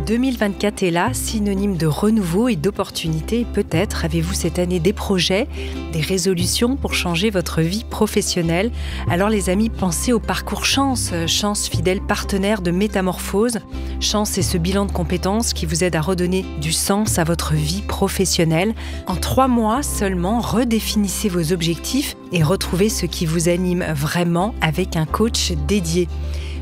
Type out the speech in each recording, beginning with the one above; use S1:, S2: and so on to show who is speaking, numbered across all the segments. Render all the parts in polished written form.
S1: 2024 est là, synonyme de renouveau et d'opportunités. Peut-être avez-vous cette année des projets, des résolutions pour changer votre vie professionnelle. Alors les amis, pensez au parcours Chance. Chance, fidèle partenaire de Métamorphose. Chance, c'est ce bilan de compétences qui vous aide à redonner du sens à votre vie professionnelle. En 3 mois seulement, redéfinissez vos objectifs et retrouvez ce qui vous anime vraiment avec un coach dédié.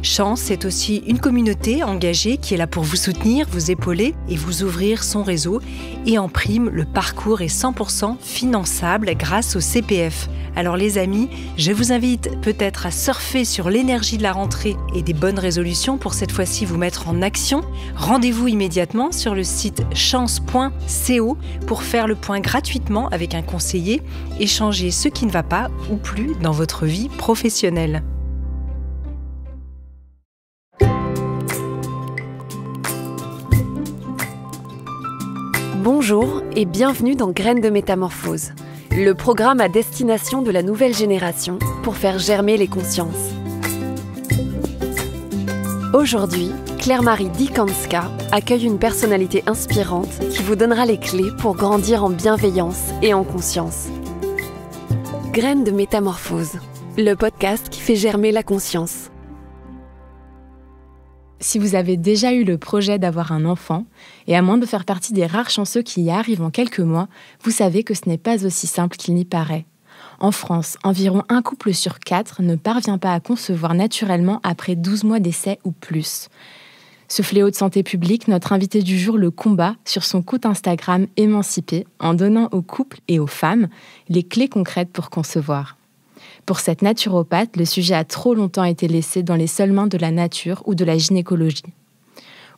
S1: Chance, c'est aussi une communauté engagée qui est là pour vous soutenir, vous épauler et vous ouvrir son réseau. Et en prime, le parcours est 100% finançable grâce au CPF. Alors les amis, je vous invite peut-être à surfer sur l'énergie de la rentrée et des bonnes résolutions pour cette fois-ci vous mettre en action. Rendez-vous immédiatement sur le site chance.co pour faire le point gratuitement avec un conseiller et changer ce qui ne va pas ou plus dans votre vie professionnelle.
S2: Bonjour et bienvenue dans Graines de Métamorphose, le programme à destination de la nouvelle génération pour faire germer les consciences. Aujourd'hui, Claire-Marie Dikanska accueille une personnalité inspirante qui vous donnera les clés pour grandir en bienveillance et en conscience. Graines de Métamorphose, le podcast qui fait germer la conscience.
S3: Si vous avez déjà eu le projet d'avoir un enfant, et à moins de faire partie des rares chanceux qui y arrivent en quelques mois, vous savez que ce n'est pas aussi simple qu'il n'y paraît. En France, environ 1 couple sur 4 ne parvient pas à concevoir naturellement après 12 mois d'essai ou plus. Ce fléau de santé publique, notre invité du jour le combat sur son compte Instagram Émancipé, en donnant aux couples et aux femmes les clés concrètes pour concevoir. Pour cette naturopathe, le sujet a trop longtemps été laissé dans les seules mains de la nature ou de la gynécologie.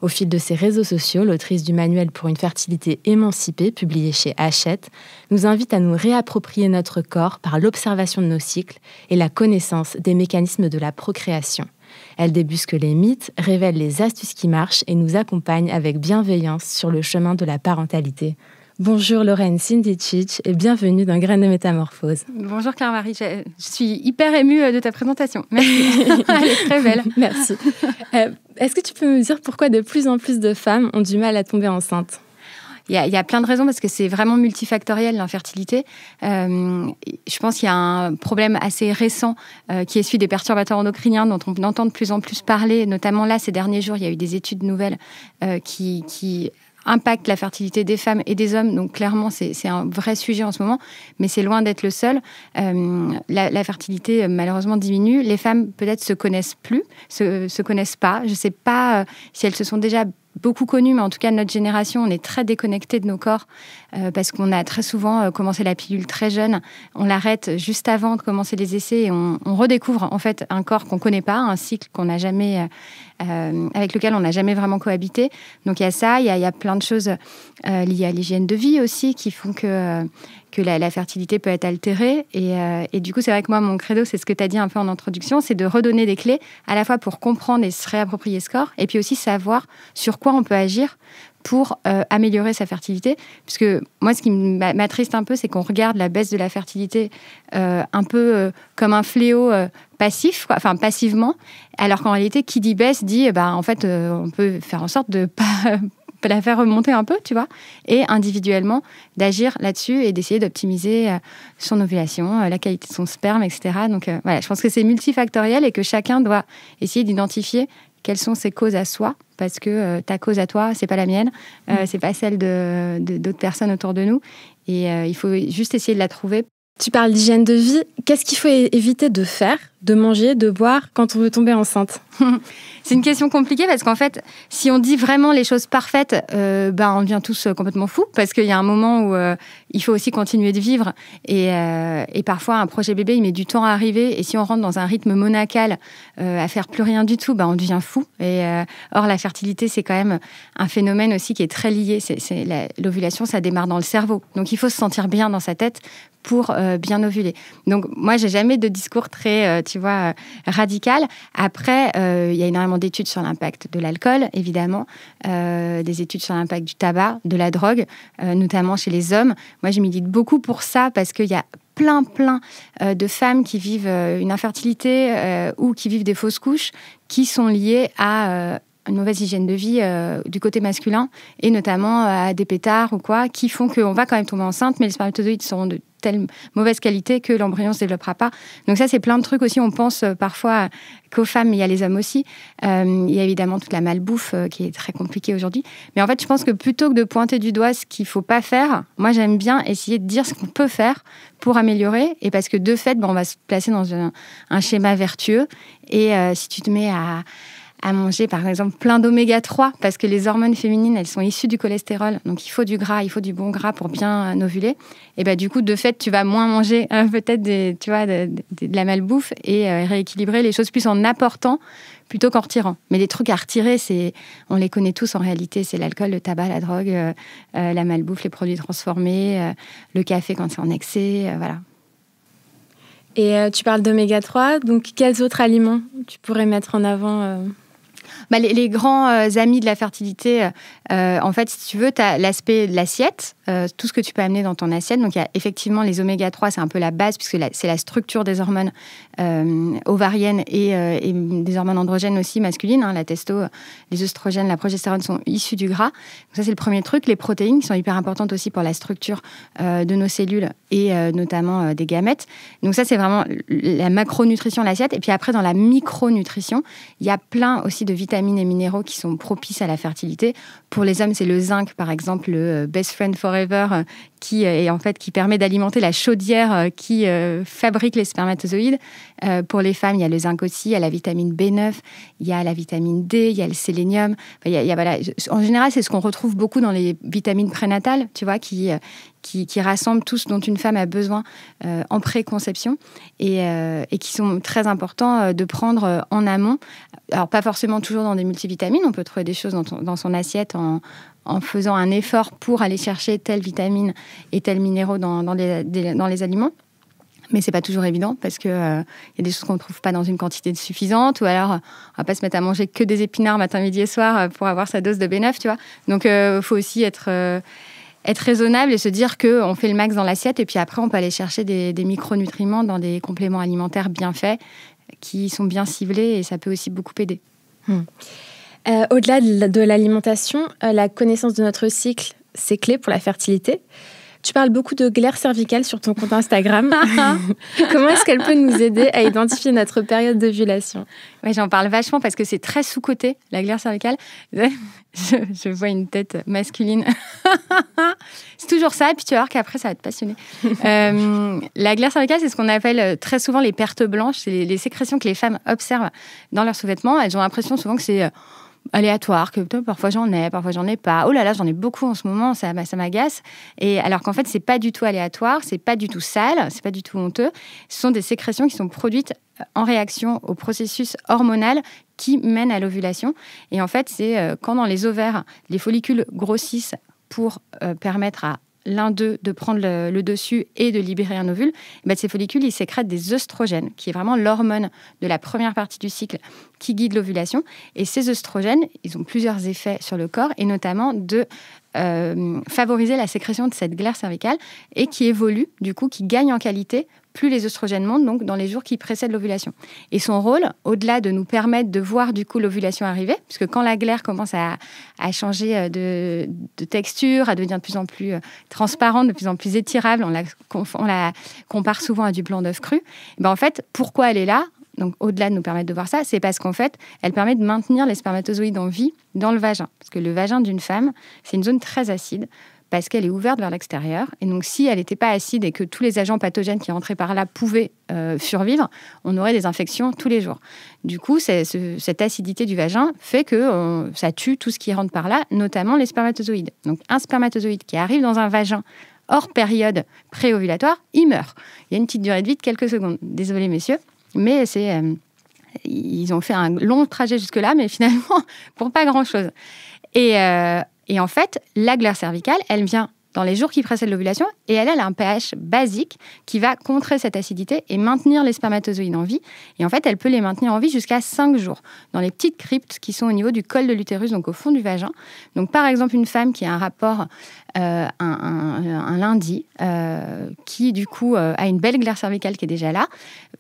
S3: Au fil de ses réseaux sociaux, l'autrice du manuel pour une fertilité émancipée, publié chez Hachette, nous invite à nous réapproprier notre corps par l'observation de nos cycles et la connaissance des mécanismes de la procréation. Elle débusque les mythes, révèle les astuces qui marchent et nous accompagne avec bienveillance sur le chemin de la parentalité. Bonjour Lorraine Sindicic et bienvenue dans Graines de Métamorphose.
S4: Bonjour Claire-Marie, je suis hyper émue de ta présentation. Merci, elle est très belle.
S3: Merci. Est-ce que tu peux me dire pourquoi de plus en plus de femmes ont du mal à tomber enceinte ?
S4: Il y a plein de raisons parce que c'est vraiment multifactoriel l'infertilité. Je pense qu'il y a un problème assez récent qui est celui des perturbateurs endocriniens dont on entend de plus en plus parler. Notamment là, ces derniers jours, il y a eu des études nouvelles qui impacte la fertilité des femmes et des hommes. Donc clairement, c'est un vrai sujet en ce moment, mais c'est loin d'être le seul. La fertilité, malheureusement, diminue. Les femmes, peut-être, se connaissent pas. Je ne sais pas si elles se sont déjà beaucoup connues, mais en tout cas, notre génération, on est très déconnectés de nos corps parce qu'on a très souvent commencé la pilule très jeune. On l'arrête juste avant de commencer les essais et on redécouvre en fait un corps qu'on ne connaît pas, un cycle qu'on n'a jamais... avec lequel on n'a jamais vraiment cohabité. Donc il y a ça, il y a plein de choses liées à l'hygiène de vie aussi qui font que la fertilité peut être altérée. Et du coup, c'est vrai que moi, mon credo, c'est ce que tu as dit un peu en introduction, c'est de redonner des clés à la fois pour comprendre et se réapproprier ce corps, et puis aussi savoir sur quoi on peut agir pour améliorer sa fertilité. Puisque moi, ce qui m'attriste un peu, c'est qu'on regarde la baisse de la fertilité un peu comme un fléau passif, quoi, enfin passivement, alors qu'en réalité, qui dit baisse dit, en fait, on peut faire en sorte de pas la faire remonter un peu, tu vois, et individuellement d'agir là-dessus et d'essayer d'optimiser son ovulation, la qualité de son sperme, etc. Donc voilà, je pense que c'est multifactoriel et que chacun doit essayer d'identifier quelles sont ses causes à soi, parce que ta cause à toi, c'est pas la mienne, c'est pas celle d'autres personnes autour de nous, et il faut juste essayer de la trouver.
S3: Tu parles d'hygiène de vie. Qu'est-ce qu'il faut éviter de faire, de manger, de boire quand on veut tomber enceinte ?
S4: C'est une question compliquée parce qu'en fait, si on dit vraiment les choses parfaites, on devient tous complètement fous parce qu'il y a un moment où il faut aussi continuer de vivre et parfois un projet bébé, il met du temps à arriver et si on rentre dans un rythme monacal à faire plus rien du tout, on devient fou. Or, la fertilité, c'est quand même un phénomène aussi qui est très lié. L'ovulation, ça démarre dans le cerveau. Donc, il faut se sentir bien dans sa tête pour bien ovuler. Donc, moi, j'ai jamais de discours très, radical. Après, il y a énormément d'études sur l'impact de l'alcool, évidemment, des études sur l'impact du tabac, de la drogue, notamment chez les hommes. Moi, je milite beaucoup pour ça parce qu'il y a plein de femmes qui vivent une infertilité ou qui vivent des fausses couches qui sont liées à une mauvaise hygiène de vie du côté masculin, et notamment à des pétards ou quoi, qui font qu'on va quand même tomber enceinte, mais les spermatozoïdes seront de telle mauvaise qualité que l'embryon ne se développera pas. Donc ça, c'est plein de trucs aussi. On pense parfois qu'aux femmes, mais il y a les hommes aussi. Il y a évidemment toute la malbouffe qui est très compliquée aujourd'hui. Mais en fait, je pense que plutôt que de pointer du doigt ce qu'il ne faut pas faire, moi, j'aime bien essayer de dire ce qu'on peut faire pour améliorer. Et parce que de fait, on va se placer dans un schéma vertueux. Et si tu te mets à manger, par exemple, plein d'oméga 3, parce que les hormones féminines, elles sont issues du cholestérol. Donc, il faut du gras, il faut du bon gras pour bien ovuler. Et du coup, de fait, tu vas moins manger peut-être de la malbouffe et rééquilibrer les choses plus en apportant plutôt qu'en retirant. Mais les trucs à retirer, on les connaît tous en réalité. C'est l'alcool, le tabac, la drogue, la malbouffe, les produits transformés, le café quand c'est en excès, voilà.
S3: Et tu parles d'oméga 3, donc quels autres aliments tu pourrais mettre en avant
S4: les grands amis de la fertilité, en fait, si tu veux, tu as l'aspect de l'assiette, tout ce que tu peux amener dans ton assiette. Donc, il y a effectivement les oméga 3, c'est un peu la base, puisque c'est la structure des hormones ovariennes et des hormones androgènes aussi masculines. La testo, les œstrogènes, la progestérone sont issus du gras. Donc, ça, c'est le premier truc. Les protéines qui sont hyper importantes aussi pour la structure de nos cellules et notamment des gamètes. Donc, ça, c'est vraiment la macronutrition, l'assiette. Et puis après, dans la micronutrition, il y a plein aussi de vitamines et minéraux qui sont propices à la fertilité. Pour les hommes, c'est le zinc, par exemple, le Best Friend Forever, qui permet d'alimenter la chaudière qui fabrique les spermatozoïdes. Pour les femmes, il y a le zinc aussi, il y a la vitamine B9, il y a la vitamine D, il y a le sélénium. Voilà. En général, c'est ce qu'on retrouve beaucoup dans les vitamines prénatales, tu vois, qui rassemblent tout ce dont une femme a besoin en préconception et qui sont très importants de prendre en amont. Alors, pas forcément toujours dans des multivitamines, on peut trouver des choses dans son assiette en faisant un effort pour aller chercher telle vitamine et tel minéraux dans les aliments. Mais c'est pas toujours évident parce que y a des choses qu'on ne trouve pas dans une quantité suffisante, ou alors on va pas se mettre à manger que des épinards matin, midi et soir pour avoir sa dose de B9, tu vois. Donc faut aussi être raisonnable et se dire qu'on fait le max dans l'assiette, et puis après on peut aller chercher des micronutriments dans des compléments alimentaires bien faits qui sont bien ciblés, et ça peut aussi beaucoup aider.
S3: Au-delà de l'alimentation, la connaissance de notre cycle, c'est clé pour la fertilité. Tu parles beaucoup de glaire cervicale sur ton compte Instagram. Comment est-ce qu'elle peut nous aider à identifier notre période d'ovulation ?
S4: Ouais, j'en parle vachement parce que c'est très sous-coté, la glaire cervicale. Je vois une tête masculine. C'est toujours ça, et puis tu vas voir qu'après, ça va te passionner. La glaire cervicale, c'est ce qu'on appelle très souvent les pertes blanches. C'est les sécrétions que les femmes observent dans leurs sous-vêtements. Elles ont l'impression souvent que c'est aléatoire, que parfois j'en ai pas. Oh là là, j'en ai beaucoup en ce moment, ça m'agace. Et alors qu'en fait, c'est pas du tout aléatoire, c'est pas du tout sale, c'est pas du tout honteux. Ce sont des sécrétions qui sont produites en réaction au processus hormonal qui mène à l'ovulation. Et en fait, c'est quand dans les ovaires, les follicules grossissent pour permettre à l'un d'eux de prendre le dessus et de libérer un ovule, ces follicules, ils sécrètent des œstrogènes, qui est vraiment l'hormone de la première partie du cycle qui guide l'ovulation. Et ces œstrogènes, ils ont plusieurs effets sur le corps, et notamment de favoriser la sécrétion de cette glaire cervicale, et qui évolue, du coup, qui gagne en qualité plus les œstrogènes montent, donc dans les jours qui précèdent l'ovulation. Et son rôle, au-delà de nous permettre de voir du coup l'ovulation arriver, puisque quand la glaire commence à changer de texture, à devenir de plus en plus transparente, de plus en plus étirable, on la compare souvent à du blanc d'œuf cru. En fait, pourquoi elle est là ? Donc, au-delà de nous permettre de voir ça, c'est parce qu'en fait, elle permet de maintenir les spermatozoïdes en vie dans le vagin. Parce que le vagin d'une femme, c'est une zone très acide, parce qu'elle est ouverte vers l'extérieur. Et donc, si elle n'était pas acide et que tous les agents pathogènes qui rentraient par là pouvaient survivre, on aurait des infections tous les jours. Du coup, cette acidité du vagin fait que ça tue tout ce qui rentre par là, notamment les spermatozoïdes. Donc, un spermatozoïde qui arrive dans un vagin hors période pré-ovulatoire, il meurt. Il y a une petite durée de vie de quelques secondes. Désolée, messieurs, mais ils ont fait un long trajet jusque-là, mais finalement, pour pas grand-chose. Et en fait, la glaire cervicale, elle vient dans les jours qui précèdent l'ovulation, et elle a un pH basique qui va contrer cette acidité et maintenir les spermatozoïdes en vie. Et en fait, elle peut les maintenir en vie jusqu'à 5 jours, dans les petites cryptes qui sont au niveau du col de l'utérus, donc au fond du vagin. Donc, par exemple, une femme qui a un rapport un lundi, qui du coup a une belle glaire cervicale qui est déjà là,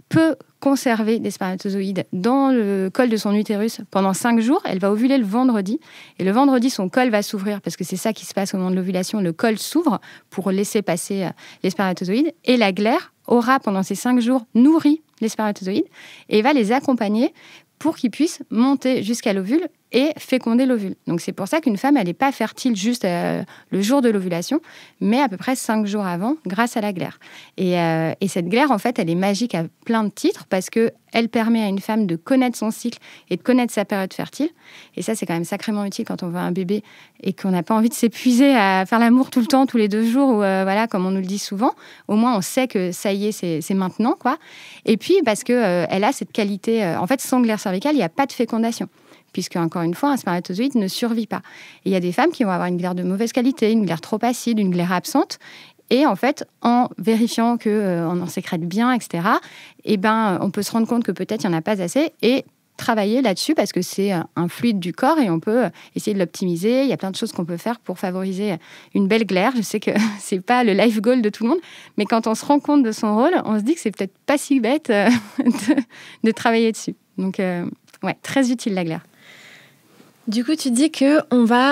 S4: peut conserver des spermatozoïdes dans le col de son utérus pendant 5 jours. Elle va ovuler le vendredi. Et le vendredi, son col va s'ouvrir parce que c'est ça qui se passe au moment de l'ovulation. Le col s'ouvre pour laisser passer les spermatozoïdes. Et la glaire aura, pendant ces 5 jours, nourri les spermatozoïdes et va les accompagner pour qu'ils puissent monter jusqu'à l'ovule et féconder l'ovule. Donc c'est pour ça qu'une femme, elle n'est pas fertile juste le jour de l'ovulation, mais à peu près 5 jours avant, grâce à la glaire. Et cette glaire, en fait, elle est magique à plein de titres parce qu'elle permet à une femme de connaître son cycle et de connaître sa période fertile. Et ça, c'est quand même sacrément utile quand on veut un bébé et qu'on n'a pas envie de s'épuiser à faire l'amour tout le temps, tous les 2 jours, ou voilà, comme on nous le dit souvent. Au moins, on sait que ça y est, c'est maintenant, quoi. Et puis, parce qu'elle a cette qualité... en fait, sans glaire cervicale, il n'y a pas de fécondation. Puisque, encore une fois, un spermatozoïde ne survit pas. Et il y a des femmes qui vont avoir une glaire de mauvaise qualité, une glaire trop acide, une glaire absente. Et en fait, en vérifiant qu'on en sécrète bien, etc., on peut se rendre compte que peut-être il n'y en a pas assez et travailler là-dessus parce que c'est un fluide du corps et on peut essayer de l'optimiser. Il y a plein de choses qu'on peut faire pour favoriser une belle glaire. Je sais que c'est pas le life goal de tout le monde, mais quand on se rend compte de son rôle, on se dit que c'est peut-être pas si bête de travailler dessus. Donc, très utile la glaire.
S3: Du coup, tu dis qu'on va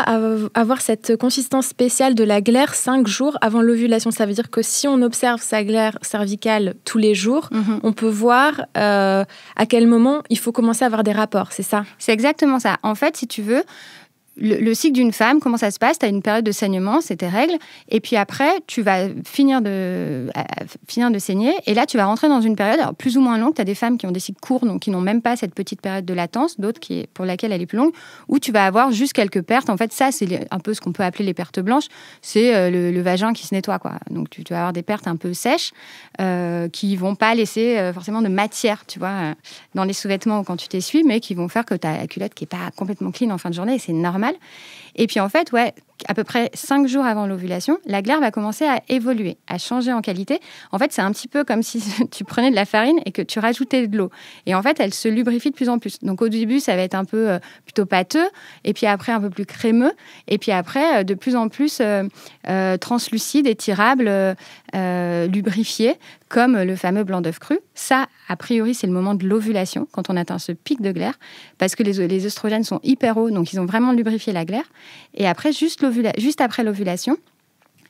S3: avoir cette consistance spéciale de la glaire 5 jours avant l'ovulation. Ça veut dire que si on observe sa glaire cervicale tous les jours, on peut voir à quel moment il faut commencer à avoir des rapports, c'est ça ?
S4: C'est exactement ça. En fait, si tu veux, le cycle d'une femme, comment ça se passe ? Tu as une période de saignement, c'est tes règles, et puis après, tu vas finir de saigner, et là, tu vas rentrer dans une période alors, plus ou moins longue. Tu as des femmes qui ont des cycles courts, donc qui n'ont même pas cette petite période de latence, d'autres pour laquelle elle est plus longue, où tu vas avoir juste quelques pertes. En fait, ça, c'est un peu ce qu'on peut appeler les pertes blanches, c'est le vagin qui se nettoie, quoi. Donc, tu vas avoir des pertes un peu sèches, qui vont pas laisser forcément de matière, tu vois, dans les sous-vêtements ou quand tu t'essuies, mais qui vont faire que tu as la culotte qui est pas complètement clean en fin de journée, et c'est normal. Et puis en fait, à peu près 5 jours avant l'ovulation, la glaire va commencer à évoluer, à changer en qualité. En fait, c'est un petit peu comme si tu prenais de la farine et que tu rajoutais de l'eau. Et en fait, elle se lubrifie de plus en plus. Donc au début, ça va être un peu plutôt pâteux, et puis après un peu plus crémeux, et puis après de plus en plus translucide, étirable, lubrifié, comme le fameux blanc d'œuf cru. Ça, a priori, c'est le moment de l'ovulation, quand on atteint ce pic de glaire, parce que les œstrogènes sont hyper hauts, donc ils ont vraiment lubrifié la glaire. Et après, juste après l'ovulation,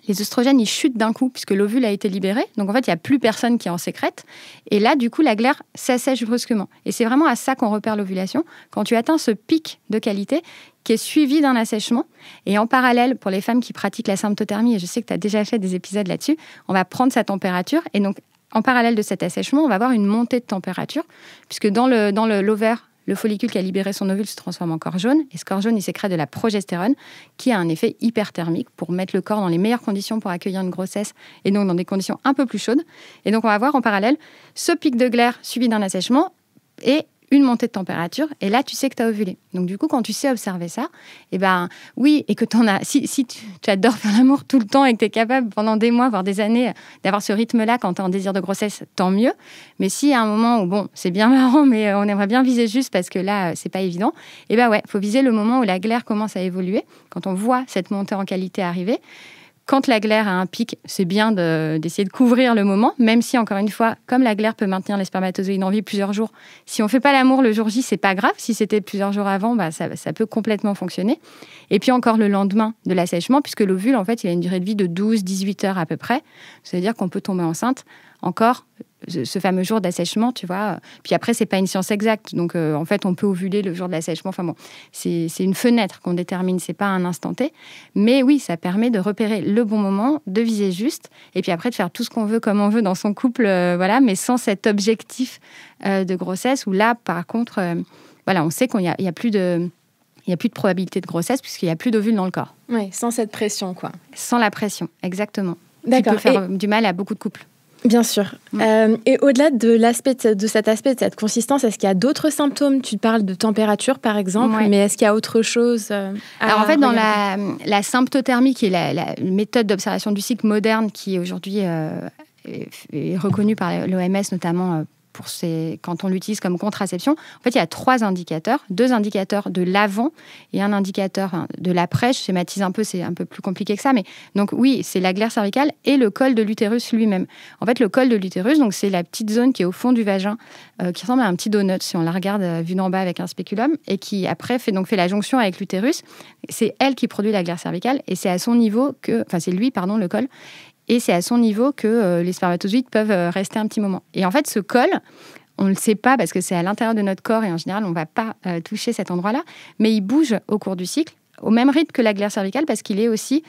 S4: les œstrogènes, ils chutent d'un coup, puisque l'ovule a été libéré. Donc, en fait, il n'y a plus personne qui en sécrète. Et là, du coup, la glaire s'assèche brusquement. Et c'est vraiment à ça qu'on repère l'ovulation, quand tu atteins ce pic de qualité qui est suivi d'un assèchement. Et en parallèle, pour les femmes qui pratiquent la symptothermie, et je sais que tu as déjà fait des épisodes là-dessus, on va prendre sa température. Et donc, en parallèle de cet assèchement, on va avoir une montée de température, puisque dans l'ovaire, le follicule qui a libéré son ovule se transforme en corps jaune. Et ce corps jaune, il sécrète de la progestérone, qui a un effet hyperthermique pour mettre le corps dans les meilleures conditions pour accueillir une grossesse, et donc dans des conditions un peu plus chaudes. Et donc, on va avoir en parallèle ce pic de glaire suivi d'un assèchement et une montée de température, et là, tu sais que tu as ovulé. Donc, du coup, quand tu sais observer ça, oui, et que si tu adores faire l'amour tout le temps et que tu es capable pendant des mois, voire des années, d'avoir ce rythme-là quand tu es en désir de grossesse, tant mieux. Mais s'il y a un moment où, c'est bien marrant, mais on aimerait bien viser juste parce que là, c'est pas évident, il faut viser le moment où la glaire commence à évoluer, quand on voit cette montée en qualité arriver. Quand la glaire a un pic, c'est bien d'essayer de couvrir le moment, même si, encore une fois, comme la glaire peut maintenir les spermatozoïdes en vie plusieurs jours, si on ne fait pas l'amour le jour J, c'est pas grave. Si c'était plusieurs jours avant, ça peut complètement fonctionner. Et puis encore le lendemain de l'assèchement, puisque l'ovule, en fait, il a une durée de vie de 12-18 heures à peu près. Ça veut dire qu'on peut tomber enceinte encore ce fameux jour d'assèchement, tu vois. Puis après, c'est pas une science exacte. Donc, en fait, on peut ovuler le jour de l'assèchement. Enfin bon, c'est une fenêtre qu'on détermine, c'est pas un instant T. Mais oui, ça permet de repérer le bon moment, de viser juste, et puis après, de faire tout ce qu'on veut comme on veut dans son couple, mais sans cet objectif de grossesse, où là, par contre, on sait qu'il y a plus de... Il n'y a plus de probabilité de grossesse puisqu'il n'y a plus d'ovules dans le corps.
S3: Oui, sans cette pression, quoi.
S4: Sans la pression, exactement.
S3: D'accord.
S4: Qui peut faire du mal à beaucoup de couples.
S3: Bien sûr. Et au-delà de cet aspect, de cette consistance, est-ce qu'il y a d'autres symptômes ? Tu parles de température, par exemple, mais est-ce qu'il y a autre chose
S4: Alors, en fait, dans la symptothermie, qui est la méthode d'observation du cycle moderne, qui aujourd'hui est reconnue par l'OMS, notamment quand on l'utilise comme contraception, en fait, il y a 3 indicateurs, 2 indicateurs de l'avant et un indicateur de l'après. Je schématise un peu, c'est un peu plus compliqué que ça, mais donc oui, c'est la glaire cervicale et le col de l'utérus lui-même. En fait, le col de l'utérus, donc c'est la petite zone qui est au fond du vagin, qui ressemble à un petit donut si on la regarde vue d'en bas avec un spéculum, et qui après fait la jonction avec l'utérus. C'est elle qui produit la glaire cervicale, et c'est à son niveau c'est lui, le col. Et c'est à son niveau que les spermatozoïdes peuvent rester un petit moment. Et en fait, ce col, on ne le sait pas parce que c'est à l'intérieur de notre corps et en général, on ne va pas toucher cet endroit-là, mais il bouge au cours du cycle, au même rythme que la glaire cervicale parce qu'il est aussi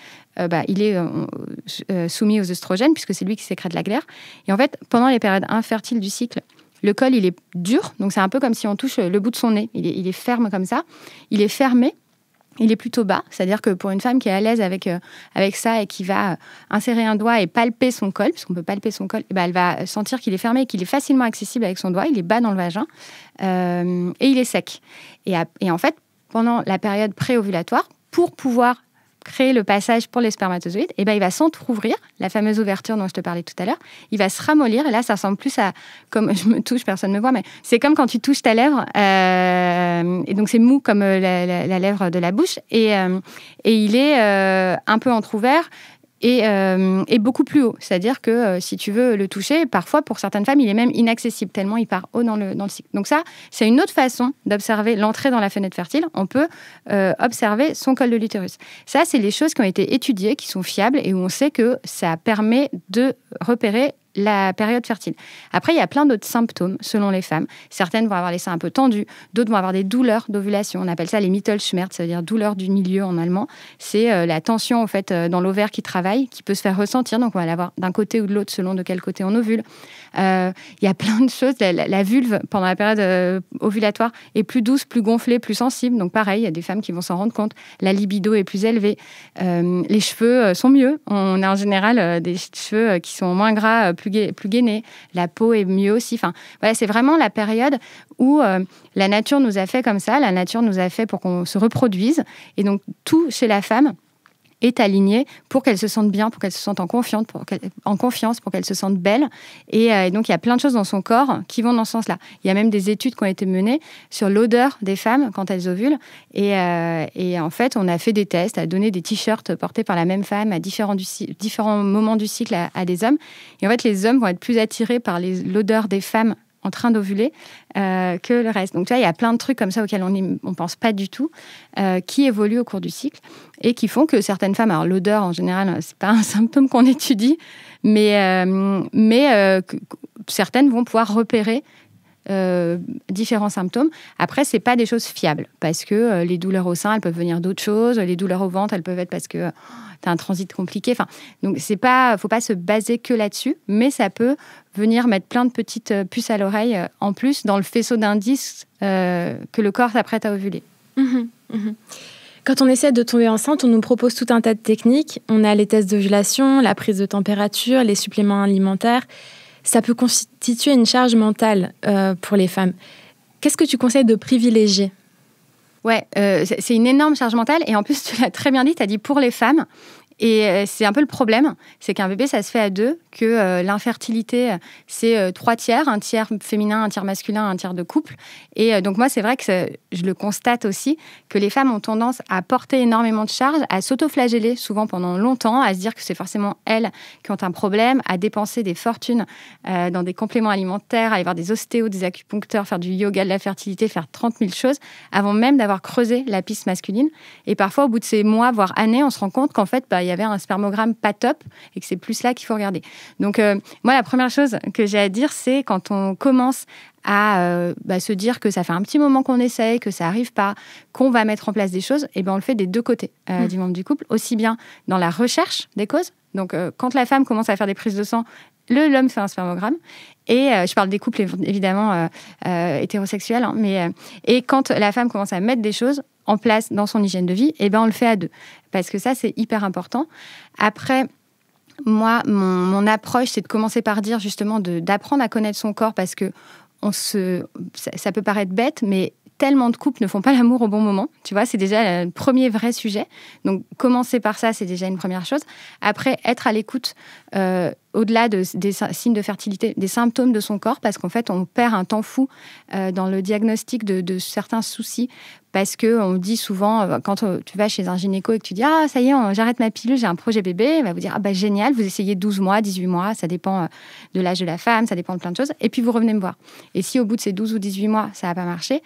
S4: soumis aux œstrogènes puisque c'est lui qui sécrète la glaire. Et en fait, pendant les périodes infertiles du cycle, le col, il est dur, donc c'est un peu comme si on touche le bout de son nez. Il est ferme comme ça, il est fermé. Il est plutôt bas, c'est-à-dire que pour une femme qui est à l'aise avec ça et qui va insérer un doigt et palper son col, puisqu'on peut palper son col, elle va sentir qu'il est fermé et qu'il est facilement accessible avec son doigt. Il est bas dans le vagin et il est sec. Et en fait, pendant la période préovulatoire, pour pouvoir créer le passage pour les spermatozoïdes, il va s'entrouvrir, la fameuse ouverture dont je te parlais tout à l'heure, il va se ramollir, et là, ça ressemble plus à, comme je me touche, personne ne me voit, mais c'est comme quand tu touches ta lèvre, et donc c'est mou comme la lèvre de la bouche, et il est un peu entrouvert, et beaucoup plus haut. C'est-à-dire que si tu veux le toucher, parfois, pour certaines femmes, il est même inaccessible, tellement il part haut dans le cycle. Donc ça, c'est une autre façon d'observer l'entrée dans la fenêtre fertile. On peut observer son col de l'utérus. Ça, c'est les choses qui ont été étudiées, qui sont fiables, et où on sait que ça permet de repérer la période fertile. Après, il y a plein d'autres symptômes selon les femmes. Certaines vont avoir les seins un peu tendus, d'autres vont avoir des douleurs d'ovulation. On appelle ça les Mittelschmerz, ça veut dire douleur du milieu en allemand. C'est la tension en fait dans l'ovaire qui travaille, qui peut se faire ressentir. Donc, on va l'avoir d'un côté ou de l'autre selon de quel côté on ovule. Il y a plein de choses. La vulve, pendant la période ovulatoire, est plus douce, plus gonflée, plus sensible. Donc, pareil, il y a des femmes qui vont s'en rendre compte. La libido est plus élevée. Les cheveux sont mieux. On a en général des cheveux qui sont moins gras, plus gainés. La peau est mieux aussi. Enfin, voilà, c'est vraiment la période où la nature nous a fait comme ça. La nature nous a fait pour qu'on se reproduise. Et donc, tout chez la femme est aligné pour qu'elle se sente bien, pour qu'elle se sente en confiance, pour qu'elle se sente belle. Et donc, il y a plein de choses dans son corps qui vont dans ce sens-là. Il y a même des études qui ont été menées sur l'odeur des femmes quand elles ovulent. Et en fait, on a fait des tests, à donner des t-shirts portés par la même femme à différents moments du cycle à des hommes. Et en fait, les hommes vont être plus attirés par l'odeur des femmes en train d'ovuler que le reste. Donc, tu vois, il y a plein de trucs comme ça auxquels on ne pense pas du tout, qui évoluent au cours du cycle et qui font que certaines femmes, alors l'odeur en général, c'est pas un symptôme qu'on étudie, mais certaines vont pouvoir repérer différents symptômes. Après, c'est pas des choses fiables parce que les douleurs au sein, elles peuvent venir d'autres choses. Les douleurs au ventre, elles peuvent être parce que tu as un transit compliqué. Enfin, donc faut pas se baser que là-dessus, mais ça peut venir mettre plein de petites puces à l'oreille en plus dans le faisceau d'indices que le corps s'apprête à ovuler.
S3: Quand on essaie de tomber enceinte, on nous propose tout un tas de techniques. On a les tests d'ovulation, la prise de température, les suppléments alimentaires. Ça peut constituer une charge mentale pour les femmes. Qu'est-ce que tu conseilles de privilégier ?
S4: Ouais, c'est une énorme charge mentale. Et en plus, tu l'as très bien dit, tu as dit pour les femmes. Et c'est un peu le problème, c'est qu'un bébé, ça se fait à deux, que l'infertilité, c'est 3 tiers, un tiers féminin, un tiers masculin, un tiers de couple. Et donc moi, c'est vrai que je le constate aussi, que les femmes ont tendance à porter énormément de charges, à s'autoflageller souvent pendant longtemps, à se dire que c'est forcément elles qui ont un problème, à dépenser des fortunes dans des compléments alimentaires, à aller voir des ostéos, des acupuncteurs, faire du yoga de la fertilité, faire 30 000 choses, avant même d'avoir creusé la piste masculine. Et parfois, au bout de ces mois, voire années, on se rend compte qu'en fait, il y avait un spermogramme pas top et que c'est plus là qu'il faut regarder. Donc, moi, la première chose que j'ai à dire, c'est quand on commence à se dire que ça fait un petit moment qu'on essaye, que ça n'arrive pas, qu'on va mettre en place des choses, et on le fait des deux côtés du membre du couple, aussi bien dans la recherche des causes. Donc, quand la femme commence à faire des prises de sang, l'homme fait un spermogramme. Et je parle des couples évidemment hétérosexuels, hein, et quand la femme commence à mettre des choses en place dans son hygiène de vie, on le fait à deux. Parce que ça, c'est hyper important. Après, moi, mon approche, c'est de commencer par dire justement d'apprendre à connaître son corps parce que ça peut paraître bête, mais tellement de couples ne font pas l'amour au bon moment. Tu vois, c'est déjà le premier vrai sujet. Donc, commencer par ça, c'est déjà une première chose. Après, être à l'écoute au-delà des signes de fertilité, des symptômes de son corps, parce qu'en fait, on perd un temps fou dans le diagnostic de certains soucis. Parce qu'on dit souvent, quand tu vas chez un gynéco et que tu dis « Ah, ça y est, j'arrête ma pilule, j'ai un projet bébé », il va vous dire « Ah bah génial, vous essayez 12 mois, 18 mois, ça dépend de l'âge de la femme, ça dépend de plein de choses, et puis vous revenez me voir. » Et si au bout de ces 12 ou 18 mois, ça n'a pas marché,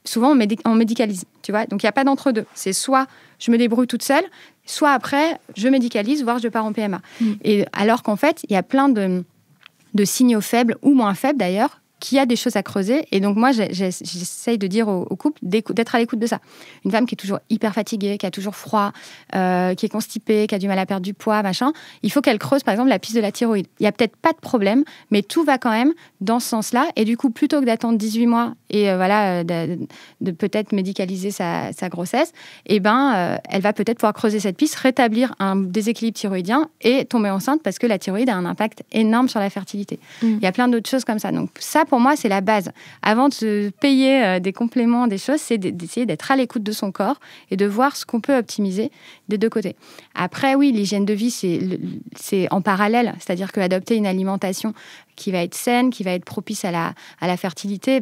S4: souvent on médicalise, tu vois. Donc il n'y a pas d'entre-deux. C'est soit je me débrouille toute seule, soit après, je médicalise, voire je pars en PMA. Et alors qu'en fait, il y a plein de signaux faibles, ou moins faibles d'ailleurs, qu'il y a des choses à creuser. Et donc, moi, j'essaye de dire au couple d'être à l'écoute de ça. Une femme qui est toujours hyper fatiguée, qui a toujours froid, qui est constipée, qui a du mal à perdre du poids, machin, il faut qu'elle creuse, par exemple, la piste de la thyroïde. Il n'y a peut-être pas de problème, mais tout va quand même dans ce sens-là. Et du coup, plutôt que d'attendre 18 mois et de peut-être médicaliser sa grossesse, elle va peut-être pouvoir creuser cette piste, rétablir un déséquilibre thyroïdien et tomber enceinte, parce que la thyroïde a un impact énorme sur la fertilité. Il y a plein d'autres choses comme ça. Donc ça, pour moi, c'est la base. Avant de se payer des compléments, des choses, c'est d'essayer d'être à l'écoute de son corps et de voir ce qu'on peut optimiser des deux côtés. Après, oui, l'hygiène de vie, c'est en parallèle. C'est-à-dire qu'adopter une alimentation qui va être saine, qui va être propice à la fertilité,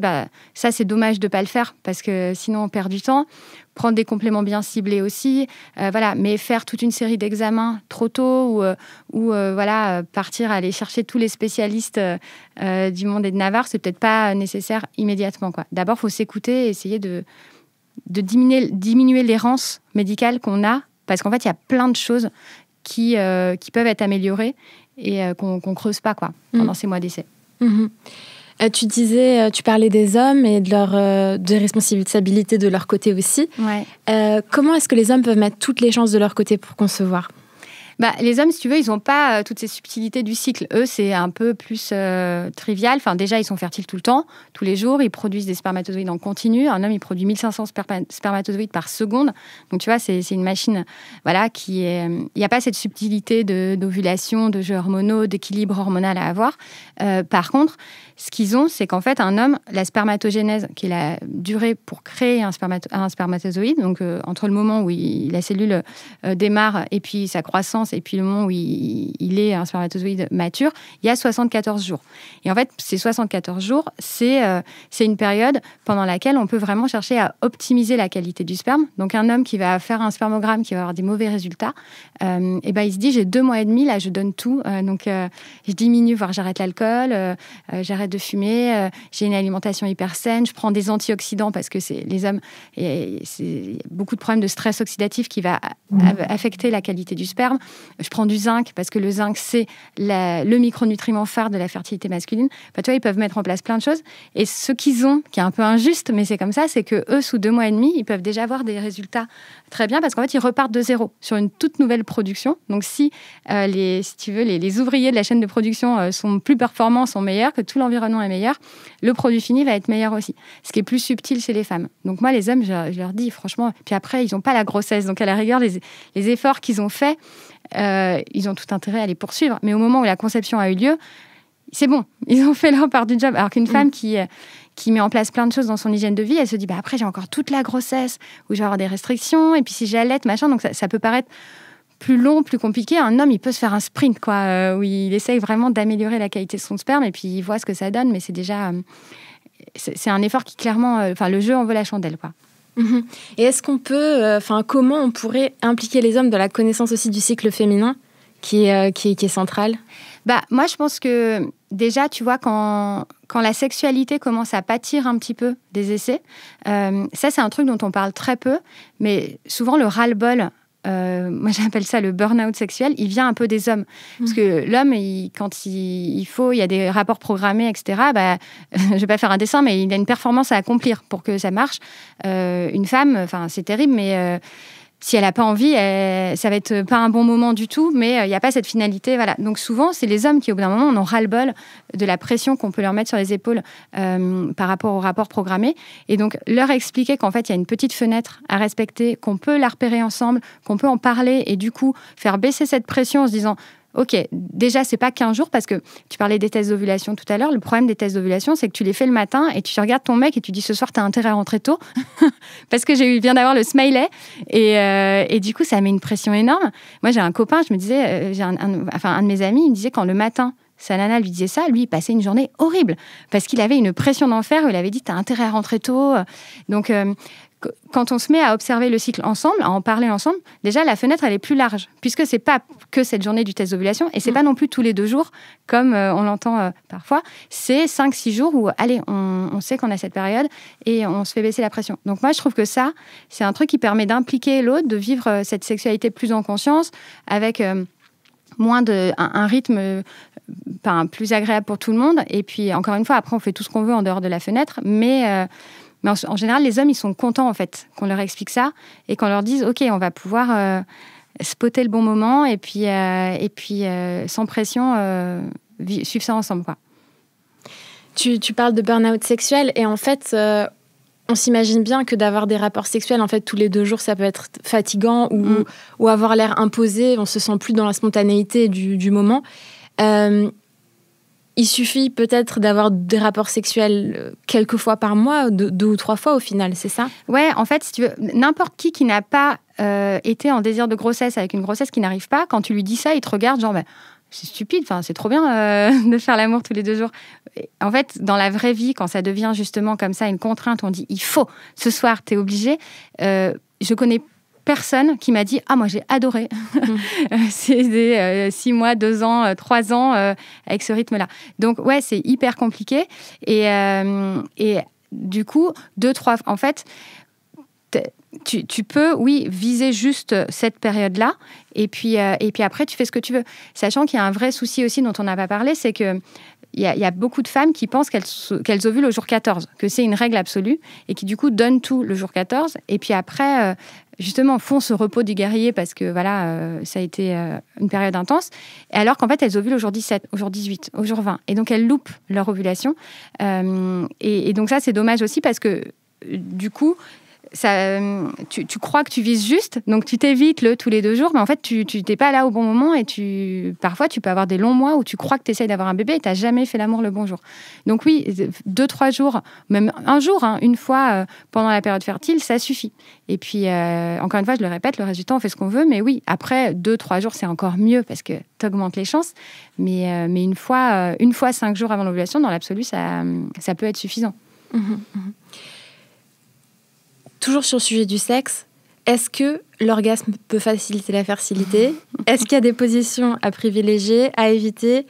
S4: ça, c'est dommage de ne pas le faire, parce que sinon, on perd du temps. Prendre des compléments bien ciblés aussi, mais faire toute une série d'examens trop tôt ou partir aller chercher tous les spécialistes du monde et de Navarre, c'est peut-être pas nécessaire immédiatement, quoi. D'abord, il faut s'écouter et essayer de diminuer l'errance médicale qu'on a, parce qu'en fait, il y a plein de choses qui peuvent être améliorées et qu'on creuse pas, quoi, pendant ces mois d'essai.
S3: Tu parlais des hommes et de responsabilité de leur côté aussi.
S4: Ouais.
S3: Comment est-ce que les hommes peuvent mettre toutes les chances de leur côté pour concevoir ?
S4: Les hommes, si tu veux, ils n'ont pas toutes ces subtilités du cycle. Eux, c'est un peu plus trivial. Enfin, déjà, ils sont fertiles tout le temps, tous les jours. Ils produisent des spermatozoïdes en continu. Un homme, il produit 1500 spermatozoïdes par seconde. Donc, tu vois, c'est une machine qui est... Il n'y a pas cette subtilité d'ovulation, de jeux hormonaux, d'équilibre hormonal à avoir. Par contre, ce qu'ils ont, c'est qu'en fait, un homme, la spermatogénèse, qui est la durée pour créer un spermatozoïde, donc entre le moment où la cellule démarre et puis sa croissance, et puis le moment où il est un spermatozoïde mature, il y a 74 jours. Et en fait, ces 74 jours, c'est une période pendant laquelle on peut vraiment chercher à optimiser la qualité du sperme. Donc, un homme qui va faire un spermogramme, qui va avoir des mauvais résultats, il se dit, j'ai 2 mois et demi, là, je donne tout. Je diminue, voire j'arrête l'alcool, j'arrête de fumer, j'ai une alimentation hyper saine, je prends des antioxydants parce que les hommes, c'est beaucoup de problèmes de stress oxydatif qui va affecter la qualité du sperme. Je prends du zinc parce que le zinc, c'est le micronutriment phare de la fertilité masculine. Tu vois, ils peuvent mettre en place plein de choses. Et ce qu'ils ont, qui est un peu injuste, mais c'est comme ça, c'est que eux, sous 2 mois et demi, ils peuvent déjà avoir des résultats très bien, parce qu'en fait, ils repartent de zéro sur une toute nouvelle production. Donc, si les ouvriers de la chaîne de production sont plus performants, sont meilleurs, que tout l'environnement est meilleur, le produit fini va être meilleur aussi. Ce qui est plus subtil chez les femmes. Donc, moi, les hommes, je leur dis, franchement, puis après, ils n'ont pas la grossesse. Donc, à la rigueur, les efforts qu'ils ont faits, ils ont tout intérêt à les poursuivre. Mais au moment où la conception a eu lieu, c'est bon, ils ont fait leur part du job. Alors qu'une femme qui met en place plein de choses dans son hygiène de vie, elle se dit, après, j'ai encore toute la grossesse, où je vais avoir des restrictions, et puis si j'allaite, machin, donc ça peut paraître plus long, plus compliqué. Un homme, il peut se faire un sprint, où il essaye vraiment d'améliorer la qualité de son sperme, et puis il voit ce que ça donne, mais c'est déjà... c'est un effort qui, clairement... le jeu en vaut la chandelle, quoi.
S3: Et est-ce qu'on peut... comment on pourrait impliquer les hommes dans la connaissance aussi du cycle féminin, qui est central ?
S4: Moi, je pense que déjà, tu vois, quand la sexualité commence à pâtir un petit peu des essais, ça, c'est un truc dont on parle très peu, mais souvent, le ras-le-bol, moi, j'appelle ça le burn-out sexuel, il vient un peu des hommes. Parce que l'homme, quand il y a des rapports programmés, etc., je vais pas faire un dessin, mais il a une performance à accomplir pour que ça marche. Une femme, c'est terrible, mais... si elle n'a pas envie, ça va être pas un bon moment du tout, mais il n'y a pas cette finalité. Voilà. Donc souvent, c'est les hommes qui, au bout d'un moment, en ont ras-le-bol de la pression qu'on peut leur mettre sur les épaules par rapport au rapport programmé. Et donc, leur expliquer qu'en fait, il y a une petite fenêtre à respecter, qu'on peut la repérer ensemble, qu'on peut en parler et du coup, faire baisser cette pression en se disant... ok, déjà, c'est pas 15 jours, parce que tu parlais des tests d'ovulation tout à l'heure. Le problème des tests d'ovulation, c'est que tu les fais le matin et tu regardes ton mec et tu dis ce soir, t'as intérêt à rentrer tôt parce que je viens d'avoir le smiley. Et du coup, ça met une pression énorme. Moi, j'ai un copain, je me disais, un de mes amis, il me disait quand le matin, sa nana lui disait ça, lui, il passait une journée horrible parce qu'il avait une pression d'enfer où il avait dit t'as intérêt à rentrer tôt. Donc, quand on se met à observer le cycle ensemble, à en parler ensemble, déjà, la fenêtre, elle est plus large, puisque c'est pas que cette journée du test d'ovulation, et c'est pas non plus tous les 2 jours, comme on l'entend parfois. C'est 5-6 jours où, allez, on sait qu'on a cette période, et on se fait baisser la pression. Donc moi, je trouve que ça, c'est un truc qui permet d'impliquer l'autre, de vivre cette sexualité plus en conscience, avec un rythme plus agréable pour tout le monde. Et puis, encore une fois, après, on fait tout ce qu'on veut en dehors de la fenêtre, mais en général, les hommes, ils sont contents, en fait, qu'on leur explique ça et qu'on leur dise, OK, on va pouvoir spotter le bon moment et puis sans pression, suivre ça ensemble, quoi.
S3: Tu parles de burn-out sexuel et en fait, on s'imagine bien que d'avoir des rapports sexuels, en fait, tous les 2 jours, ça peut être fatigant ou avoir l'air imposé. On se sent plus dans la spontanéité du moment. Il suffit peut-être d'avoir des rapports sexuels quelques fois par mois, 2 ou 3 fois au final, c'est ça ?
S4: Ouais, en fait, si tu veux, n'importe qui n'a pas été en désir de grossesse avec une grossesse qui n'arrive pas, quand tu lui dis ça, il te regarde genre, c'est stupide, c'est trop bien de faire l'amour tous les 2 jours. En fait, dans la vraie vie, quand ça devient justement comme ça une contrainte, on dit, il faut, ce soir, t'es obligé. Je connais personne qui m'a dit « Ah, moi, j'ai adoré. » C'est des 6 mois, 2 ans, 3 ans avec ce rythme-là. Donc, ouais, c'est hyper compliqué. Et du coup, 2-3... En fait, tu peux, oui, viser juste cette période-là. Et puis après, tu fais ce que tu veux. Sachant qu'il y a un vrai souci aussi dont on n'a pas parlé, c'est que il y a beaucoup de femmes qui pensent qu'elles ovulent au jour 14, que c'est une règle absolue, et qui, du coup, donnent tout le jour 14. Et puis après... justement, font ce repos du guerrier parce que voilà, ça a été une période intense, alors qu'en fait, elles ovulent au jour 17, au jour 18, au jour 20. Et donc, elles loupent leur ovulation. Et donc ça, c'est dommage aussi parce que, du coup, tu crois que tu vises juste, donc tu t'évites tous les 2 jours, mais en fait, tu n'es pas là au bon moment et parfois, tu peux avoir des longs mois où tu crois que tu essayes d'avoir un bébé et tu n'as jamais fait l'amour le bon jour. Donc oui, 2-3 jours, même un jour, une fois pendant la période fertile, ça suffit. Et puis, encore une fois, je le répète, le reste du temps, on fait ce qu'on veut, mais oui, après 2-3 jours, c'est encore mieux parce que tu augmentes les chances, mais une fois 5 jours avant l'ovulation, dans l'absolu, ça peut être suffisant.
S3: Toujours sur le sujet du sexe, est-ce que l'orgasme peut faciliter la fertilité ? Est-ce qu'il y a des positions à privilégier, à éviter ?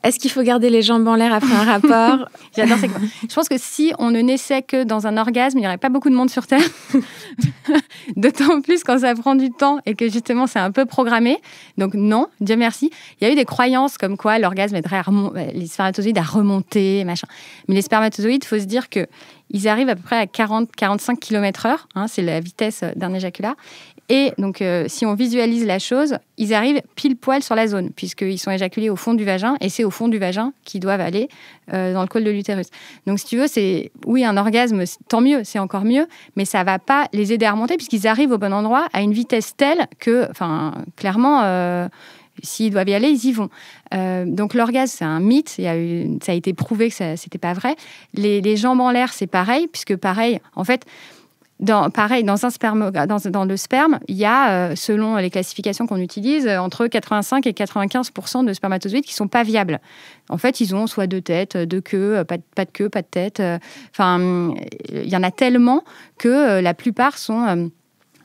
S3: Est-ce qu'il faut garder les jambes en l'air après un rapport ?
S4: J'adore ça. Je pense que si on ne naissait que dans un orgasme, il n'y aurait pas beaucoup de monde sur Terre. D'autant plus quand ça prend du temps et que justement c'est un peu programmé. Donc non, Dieu merci. Il y a eu des croyances comme quoi l'orgasme aiderait les spermatozoïdes à remonter, machin. Mais les spermatozoïdes, il faut se dire qu'ils arrivent à peu près à 40-45 km/h. C'est la vitesse d'un éjaculat. Et donc, si on visualise la chose, ils arrivent pile poil sur la zone, puisqu'ils sont éjaculés au fond du vagin, et c'est au fond du vagin qu'ils doivent aller dans le col de l'utérus. Donc, si tu veux, oui, un orgasme, tant mieux, c'est encore mieux, mais ça ne va pas les aider à remonter, puisqu'ils arrivent au bon endroit à une vitesse telle que, clairement, s'ils doivent y aller, ils y vont. Donc, l'orgasme, c'est un mythe. Ça a été prouvé que ce n'était pas vrai. Les jambes en l'air, c'est pareil, puisque pareil, en fait... dans le sperme, il y a, selon les classifications qu'on utilise, entre 85 et 95% de spermatozoïdes qui ne sont pas viables. En fait, ils ont soit 2 têtes, 2 queues, pas de queue, pas de tête. Il y en a tellement que la plupart sont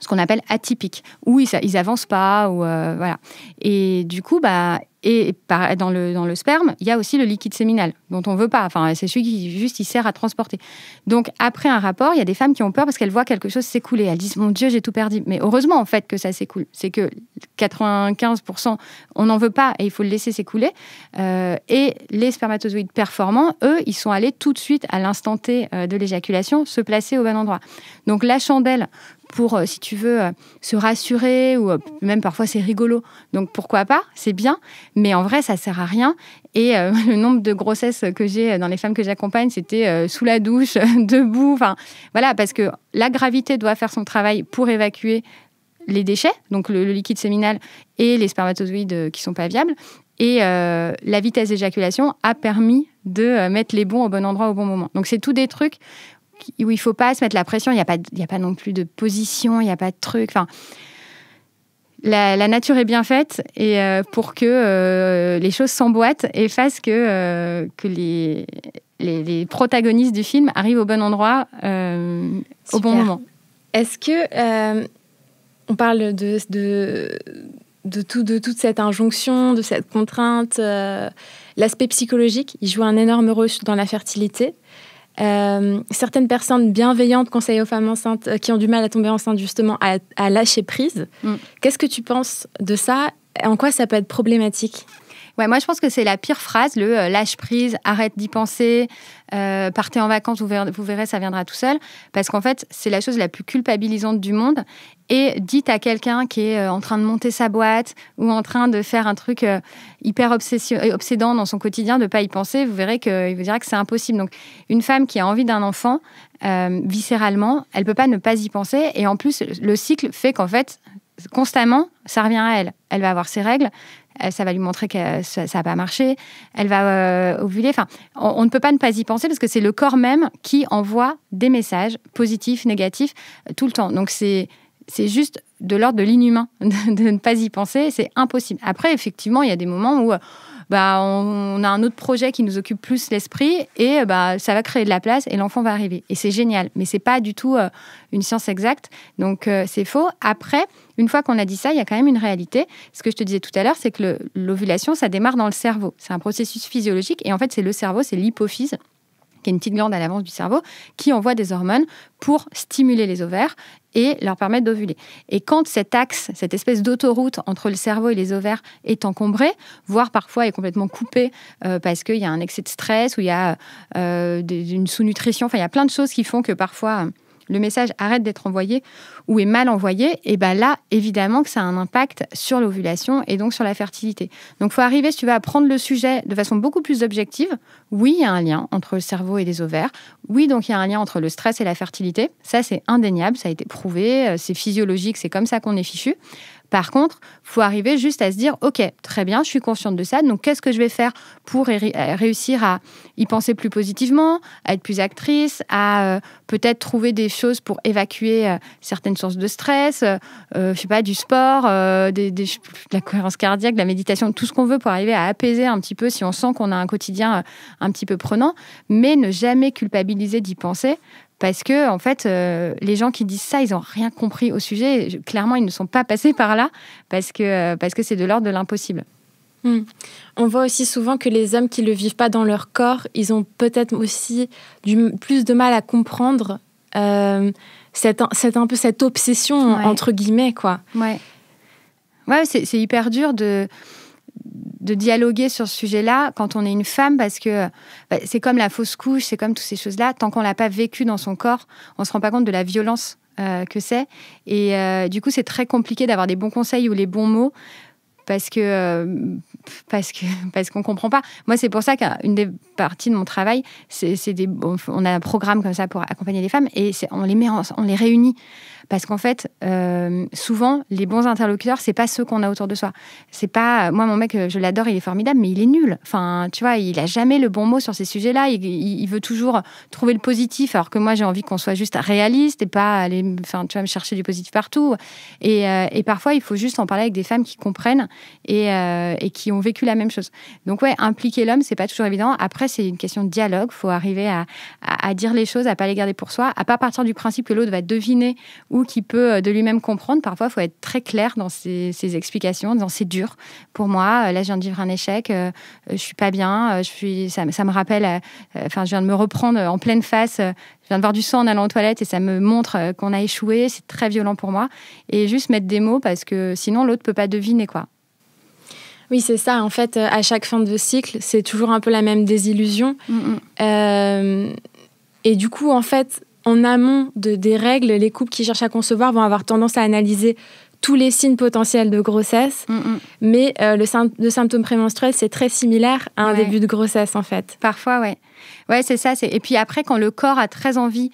S4: ce qu'on appelle atypiques, où ils avancent pas, ou voilà. Et du coup, dans le sperme, il y a aussi le liquide séminal, dont on veut pas. C'est celui qui juste il sert à transporter. Donc après un rapport, il y a des femmes qui ont peur parce qu'elles voient quelque chose s'écouler. Elles disent mon Dieu, j'ai tout perdu. Mais heureusement en fait que ça s'écoule. C'est que 95%, on n'en veut pas et il faut le laisser s'écouler. Et les spermatozoïdes performants, eux, ils sont allés tout de suite à l'instant T de l'éjaculation se placer au bon endroit. Donc la chandelle pour, si tu veux, se rassurer, ou même parfois c'est rigolo. Donc pourquoi pas, c'est bien, mais en vrai ça sert à rien. Et le nombre de grossesses que j'ai dans les femmes que j'accompagne, c'était sous la douche, debout, voilà, parce que la gravité doit faire son travail pour évacuer les déchets, donc le liquide séminal et les spermatozoïdes qui ne sont pas viables. Et la vitesse d'éjaculation a permis de mettre les bons au bon endroit au bon moment. Donc, c'est tous des trucs où il ne faut pas se mettre la pression. Il n'y a pas non plus de position, il n'y a pas de truc. Enfin, la nature est bien faite et pour que les choses s'emboîtent et fassent que les protagonistes du film arrivent au bon endroit au bon moment.
S3: Est-ce que on parle de toute cette injonction, de cette contrainte, l'aspect psychologique, il joue un énorme rôle dans la fertilité. Certaines personnes bienveillantes conseillent aux femmes enceintes qui ont du mal à tomber enceinte justement à lâcher prise. Qu'est-ce que tu penses de ça ? En quoi ça peut être problématique ?
S4: Ouais, moi je pense que c'est la pire phrase, le lâche prise, arrête d'y penser, partez en vacances, vous verrez, ça viendra tout seul. Parce qu'en fait, c'est la chose la plus culpabilisante du monde. Et dites à quelqu'un qui est en train de monter sa boîte ou en train de faire un truc hyper obsédant dans son quotidien, de ne pas y penser, vous verrez qu'il vous dira que c'est impossible. Donc, une femme qui a envie d'un enfant, viscéralement, elle ne peut pas ne pas y penser. Et en plus, le cycle fait qu'en fait, constamment, ça revient à elle. Elle va avoir ses règles. Ça va lui montrer que ça n'a pas marché. Elle va ovuler. Enfin, on ne peut pas ne pas y penser parce que c'est le corps même qui envoie des messages positifs, négatifs, tout le temps. Donc, c'est juste de l'ordre de l'inhumain de ne pas y penser. C'est impossible. Après, effectivement, il y a des moments où on a un autre projet qui nous occupe plus l'esprit et ça va créer de la place et l'enfant va arriver. Et c'est génial. Mais ce n'est pas du tout une science exacte. Donc, c'est faux. Après, une fois qu'on a dit ça, il y a quand même une réalité. Ce que je te disais tout à l'heure, c'est que l'ovulation, ça démarre dans le cerveau. C'est un processus physiologique. Et en fait, c'est le cerveau, c'est l'hypophyse, qui est une petite glande à l'avance du cerveau, qui envoie des hormones pour stimuler les ovaires et leur permettre d'ovuler. Et quand cet axe, cette espèce d'autoroute entre le cerveau et les ovaires est encombré, voire parfois est complètement coupé parce qu'il y a un excès de stress ou il y a une sous-nutrition, enfin il y a plein de choses qui font que parfois le message arrête d'être envoyé ou est mal envoyé, et bien là, évidemment que ça a un impact sur l'ovulation et donc sur la fertilité. Donc, il faut arriver, si tu veux, à prendre le sujet de façon beaucoup plus objective. Oui, il y a un lien entre le cerveau et les ovaires. Oui, donc il y a un lien entre le stress et la fertilité. Ça, c'est indéniable, ça a été prouvé, c'est physiologique, c'est comme ça qu'on est fichu. Par contre, il faut arriver juste à se dire, OK, très bien, je suis consciente de ça, donc qu'est-ce que je vais faire pour réussir à y penser plus positivement, à être plus actrice, à peut-être trouver des choses pour évacuer certaines sources de stress, je sais pas, du sport, de la cohérence cardiaque, de la méditation, tout ce qu'on veut pour arriver à apaiser un petit peu si on sent qu'on a un quotidien un petit peu prenant, mais ne jamais culpabiliser d'y penser. Parce que, en fait, les gens qui disent ça, ils n'ont rien compris au sujet. Clairement, ils ne sont pas passés par là parce que c'est de l'ordre de l'impossible.
S3: On voit aussi souvent que les hommes qui ne le vivent pas dans leur corps, ils ont peut-être aussi plus de mal à comprendre un peu cette obsession, entre guillemets, quoi.
S4: Ouais, c'est hyper dur de dialoguer sur ce sujet-là quand on est une femme, parce que c'est comme la fausse couche, c'est comme toutes ces choses-là. Tant qu'on ne l'a pas vécu dans son corps, on ne se rend pas compte de la violence que c'est. Et du coup, c'est très compliqué d'avoir des bons conseils ou les bons mots parce qu'on ne comprend pas. Moi, c'est pour ça qu'une des parties de mon travail, on a un programme comme ça pour accompagner les femmes et on les réunit. Parce qu'en fait, souvent, les bons interlocuteurs, c'est pas ceux qu'on a autour de soi. C'est pas... Moi, mon mec, je l'adore, il est formidable, mais il est nul. Enfin, tu vois, il a jamais le bon mot sur ces sujets-là. Il veut toujours trouver le positif, alors que moi, j'ai envie qu'on soit juste réaliste et pas aller, enfin, tu vois, me chercher du positif partout. Et parfois, il faut juste en parler avec des femmes qui comprennent et qui ont vécu la même chose. Donc, ouais, impliquer l'homme, c'est pas toujours évident. Après, c'est une question de dialogue. Il faut arriver à dire les choses, à pas les garder pour soi, à pas partir du principe que l'autre va deviner ou qui peut de lui-même comprendre. Parfois, il faut être très clair dans ses explications, en disant c'est dur pour moi, là je viens de vivre un échec, je suis pas bien, ça me rappelle, je viens de me reprendre en pleine face, je viens de voir du sang en allant aux toilettes et ça me montre qu'on a échoué, c'est très violent pour moi. Et juste mettre des mots parce que sinon l'autre peut pas deviner, quoi.
S3: Oui, c'est ça. En fait, à chaque fin de cycle, c'est toujours un peu la même désillusion. Et du coup, en fait, en amont des règles, les couples qui cherchent à concevoir vont avoir tendance à analyser tous les signes potentiels de grossesse, mais le symptôme prémenstruel, c'est très similaire à un début de grossesse, en fait.
S4: Parfois, ouais. Ouais, c'est ça. Et puis après, quand le corps a très envie,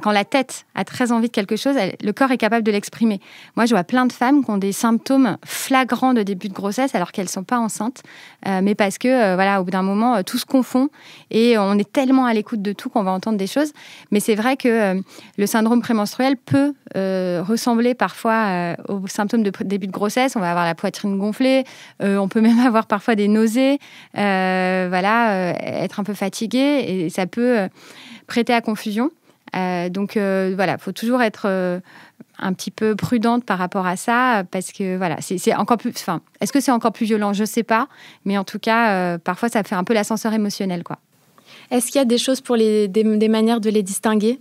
S4: quand la tête a très envie de quelque chose, le corps est capable de l'exprimer. Moi, je vois plein de femmes qui ont des symptômes flagrants de début de grossesse alors qu'elles ne sont pas enceintes, mais parce que, au bout d'un moment, tout se confond et on est tellement à l'écoute de tout qu'on va entendre des choses. Mais c'est vrai que le syndrome prémenstruel peut ressembler parfois aux symptômes de début de grossesse. On va avoir la poitrine gonflée, on peut même avoir parfois des nausées, être un peu fatigué et ça peut prêter à confusion. Donc, faut toujours être un petit peu prudente par rapport à ça parce que, c'est encore plus... Enfin, est-ce que c'est encore plus violent ? Je ne sais pas. Mais en tout cas, parfois, ça fait un peu l'ascenseur émotionnel, quoi.
S3: Est-ce qu'il y a des choses pour des manières de les distinguer ?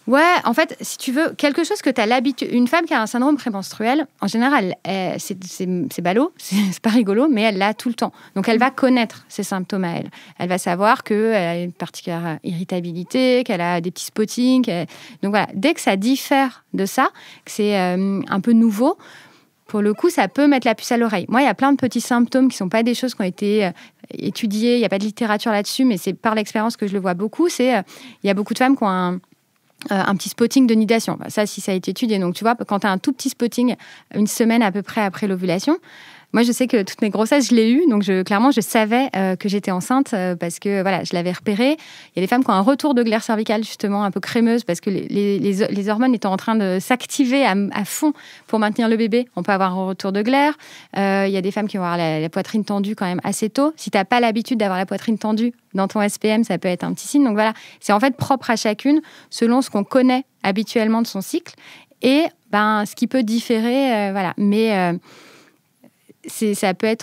S4: Ouais, en fait, si tu veux, quelque chose que tu as l'habitude... Une femme qui a un syndrome prémenstruel, en général, c'est ballot, c'est pas rigolo, mais elle l'a tout le temps. Donc, elle va connaître ses symptômes à elle. Elle va savoir qu'elle a une particulière irritabilité, qu'elle a des petits spottings. Donc, voilà, dès que ça diffère de ça, que c'est un peu nouveau, pour le coup, ça peut mettre la puce à l'oreille. Moi, il y a plein de petits symptômes qui ne sont pas des choses qui ont été étudiées. Il n'y a pas de littérature là-dessus, mais c'est par l'expérience que je le vois beaucoup. Il y a beaucoup de femmes qui ont un petit spotting de nidation. Ça, si ça a été étudié. Donc, tu vois, quand tu as un tout petit spotting, une semaine à peu près après l'ovulation, moi, je sais que toutes mes grossesses, je l'ai eu. Donc, clairement, je savais que j'étais enceinte parce que, je l'avais repéré. Il y a des femmes qui ont un retour de glaire cervicale, justement, un peu crémeuse parce que les hormones étant en train de s'activer à fond pour maintenir le bébé. On peut avoir un retour de glaire. Il y a des femmes qui vont avoir la poitrine tendue quand même assez tôt. Si tu n'as pas l'habitude d'avoir la poitrine tendue dans ton SPM, ça peut être un petit signe. Donc, voilà, c'est en fait propre à chacune selon ce qu'on connaît habituellement de son cycle et ce qui peut différer. Mais... ça peut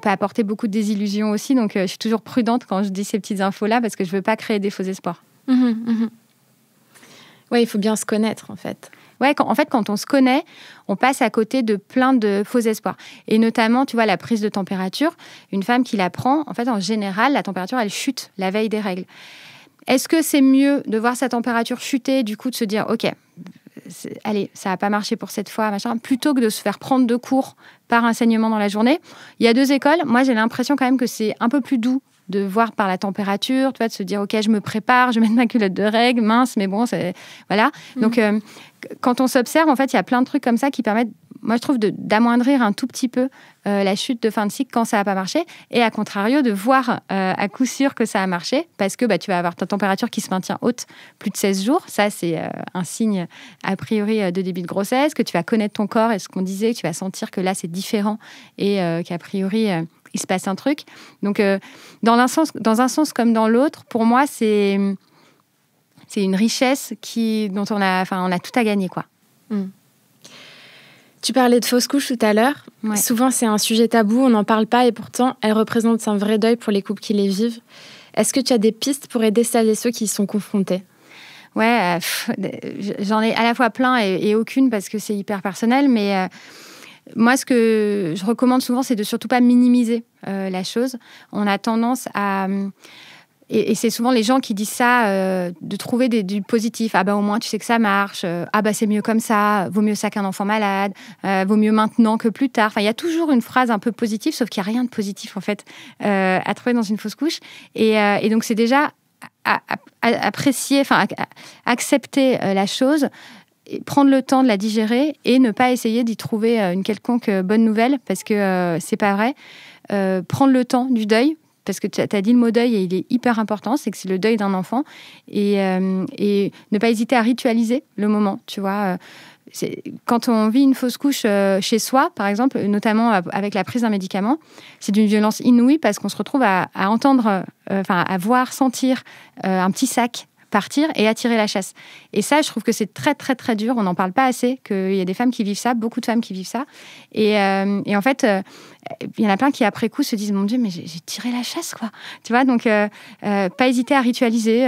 S4: apporter beaucoup de désillusions aussi. Donc, je suis toujours prudente quand je dis ces petites infos-là parce que je ne veux pas créer des faux espoirs.
S3: Oui, il faut bien se connaître, en fait.
S4: Ouais, quand on se connaît, on passe à côté de plein de faux espoirs. Et notamment, tu vois, la prise de température. Une femme qui la prend, en fait, en général, la température, elle chute la veille des règles. Est-ce que c'est mieux de voir sa température chuter, du coup, de se dire, OK, allez, ça n'a pas marché pour cette fois, machin, plutôt que de se faire prendre de cours par un saignement dans la journée. Il y a 2 écoles. Moi, j'ai l'impression quand même que c'est un peu plus doux de voir par la température, tu vois, de se dire, OK, je me prépare, je mets ma culotte de règles, mince, mais bon, voilà. Donc, quand on s'observe, en fait, il y a plein de trucs comme ça qui permettent, moi, je trouve, d'amoindrir un tout petit peu la chute de fin de cycle quand ça n'a pas marché. Et à contrario, de voir à coup sûr que ça a marché parce que tu vas avoir ta température qui se maintient haute plus de 16 jours. Ça, c'est un signe, a priori, de début de grossesse, que tu vas connaître ton corps et ce qu'on disait, que tu vas sentir que là, c'est différent et qu'a priori, il se passe un truc. Donc, dans un sens comme dans l'autre, pour moi, c'est une richesse dont on a tout à gagner, quoi.
S3: Tu parlais de fausse couche tout à l'heure. Ouais. Souvent, c'est un sujet tabou, on n'en parle pas et pourtant, elle représente un vrai deuil pour les couples qui les vivent. Est-ce que tu as des pistes pour aider celles et ceux qui y sont confrontés ?
S4: Ouais, j'en ai à la fois plein et aucune parce que c'est hyper personnel, mais moi, ce que je recommande souvent, c'est de surtout pas minimiser la chose. On a tendance à... Et c'est souvent les gens qui disent ça, de trouver du positif. Ah au moins, tu sais que ça marche. C'est mieux comme ça. Vaut mieux ça qu'un enfant malade. Vaut mieux maintenant que plus tard. Enfin, il y a toujours une phrase un peu positive, sauf qu'il n'y a rien de positif, en fait, à trouver dans une fausse couche. Et donc, c'est déjà apprécier, accepter la chose, prendre le temps de la digérer et ne pas essayer d'y trouver une quelconque bonne nouvelle, parce que c'est pas vrai. Prendre le temps du deuil, parce que tu as dit le mot deuil et il est hyper important, c'est que c'est le deuil d'un enfant. Et ne pas hésiter à ritualiser le moment, tu vois. Quand on vit une fausse couche chez soi, par exemple, notamment avec la prise d'un médicament, c'est d'une violence inouïe parce qu'on se retrouve à entendre, à voir, sentir un petit sac partir et attirer la chasse. Et ça, je trouve que c'est très, très, très dur. On n'en parle pas assez, qu'il y a des femmes qui vivent ça, beaucoup de femmes qui vivent ça. Et en fait, il y en a plein qui, après coup, se disent « Mon Dieu, mais j'ai tiré la chasse, quoi !» Tu vois, donc pas hésiter à ritualiser.